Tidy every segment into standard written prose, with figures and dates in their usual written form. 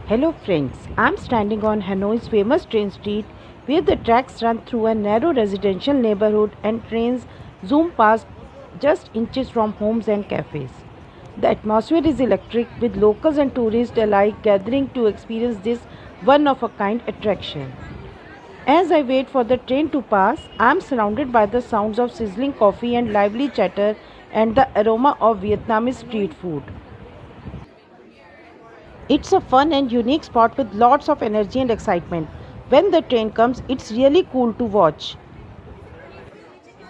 Hello friends, I'm standing on Hanoi's famous train street where the tracks run through a narrow residential neighborhood and trains zoom past just inches from homes and cafes. The atmosphere is electric with locals and tourists alike gathering to experience this one of a kind attraction. As I wait for the train to pass, I'm surrounded by the sounds of sizzling coffee and lively chatter and the aroma of Vietnamese street food. It's a fun and unique spot with lots of energy and excitement. When the train comes, it's really cool to watch.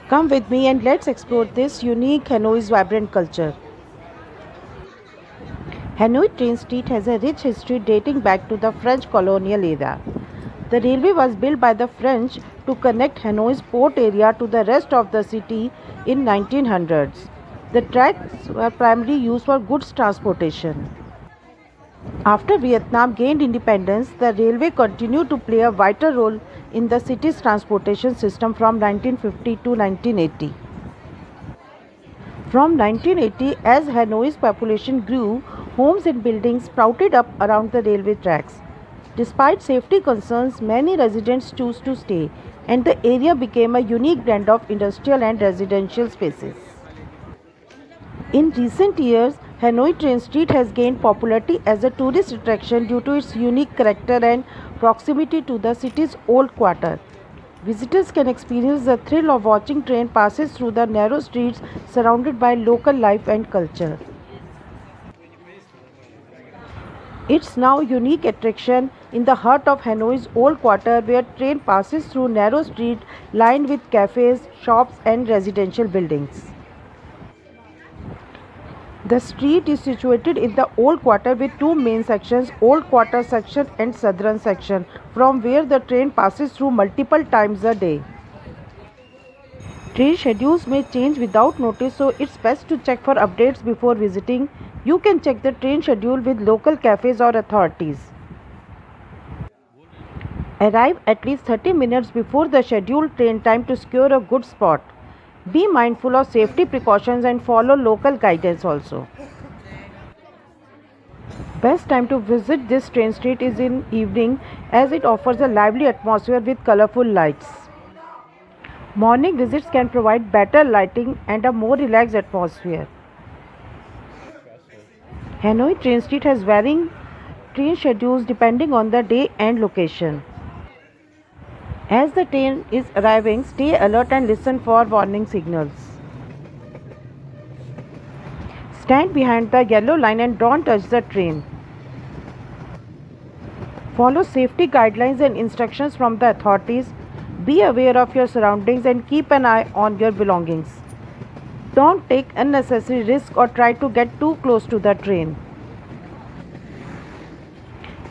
Come with me and let's explore this unique Hanoi's vibrant culture. Hanoi Train Street has a rich history dating back to the French colonial era. The railway was built by the French to connect Hanoi's port area to the rest of the city in 1900s. The tracks were primarily used for goods transportation. After Vietnam gained independence, the railway continued to play a vital role in the city's transportation system from 1950 to 1980. From 1980, as Hanoi's population grew, homes and buildings sprouted up around the railway tracks. Despite safety concerns, many residents chose to stay, and the area became a unique blend of industrial and residential spaces. In recent years, Hanoi Train Street has gained popularity as a tourist attraction due to its unique character and proximity to the city's old quarter. Visitors can experience the thrill of watching train passes through the narrow streets surrounded by local life and culture. It's now a unique attraction in the heart of Hanoi's old quarter where train passes through narrow street lined with cafes, shops and residential buildings. The street is situated in the Old Quarter with two main sections, Old Quarter section and Southern section, from where the train passes through multiple times a day. Train schedules may change without notice, so it's best to check for updates before visiting. You can check the train schedule with local cafes or authorities. Arrive at least 30 minutes before the scheduled train time to secure a good spot. Be mindful of safety precautions and follow local guidance also. Best time to visit this train street is in evening as it offers a lively atmosphere with colorful lights. Morning visits can provide better lighting and a more relaxed atmosphere. Hanoi Train Street has varying train schedules depending on the day and location. As the train is arriving, stay alert and listen for warning signals. Stand behind the yellow line and don't touch the train. Follow safety guidelines and instructions from the authorities. Be aware of your surroundings and keep an eye on your belongings. Don't take unnecessary risks or try to get too close to the train.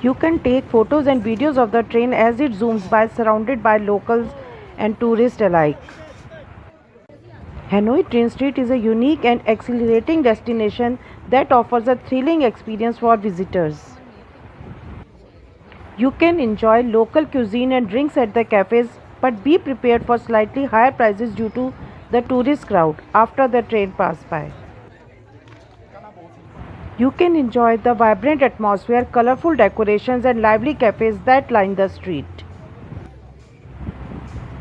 You can take photos and videos of the train as it zooms by, surrounded by locals and tourists alike. Hanoi Train Street is a unique and exhilarating destination that offers a thrilling experience for visitors. You can enjoy local cuisine and drinks at the cafes, but be prepared for slightly higher prices due to the tourist crowd after the train passes by. You can enjoy the vibrant atmosphere, colorful decorations, and lively cafes that line the street.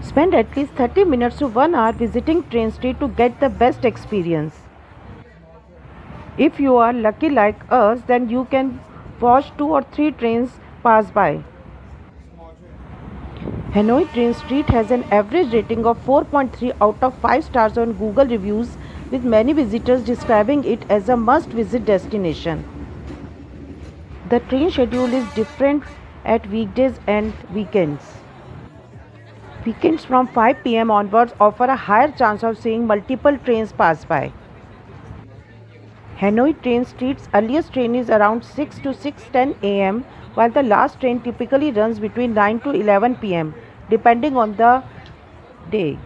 Spend at least 30 minutes to 1 hour visiting Train Street to get the best experience. If you are lucky like us, then you can watch 2 or 3 trains pass by. Hanoi Train Street has an average rating of 4.3 out of 5 stars on Google reviews, with many visitors describing it as a must-visit destination. The train schedule is different at weekdays and weekends. Weekends from 5 p.m. onwards offer a higher chance of seeing multiple trains pass by. Hanoi Train Street's earliest train is around 6 to 6:10 a.m., while the last train typically runs between 9 to 11 p.m., depending on the day.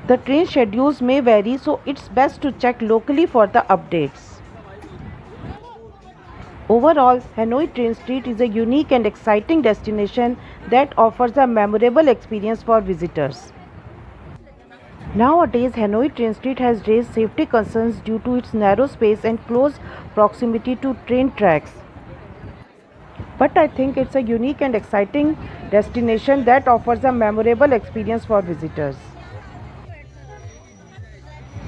The train schedules may vary, so it's best to check locally for the updates. Overall, Hanoi Train Street is a unique and exciting destination that offers a memorable experience for visitors. Nowadays, Hanoi Train Street has raised safety concerns due to its narrow space and close proximity to train tracks. But I think it's a unique and exciting destination that offers a memorable experience for visitors.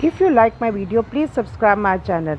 If you like my video, please subscribe my channel.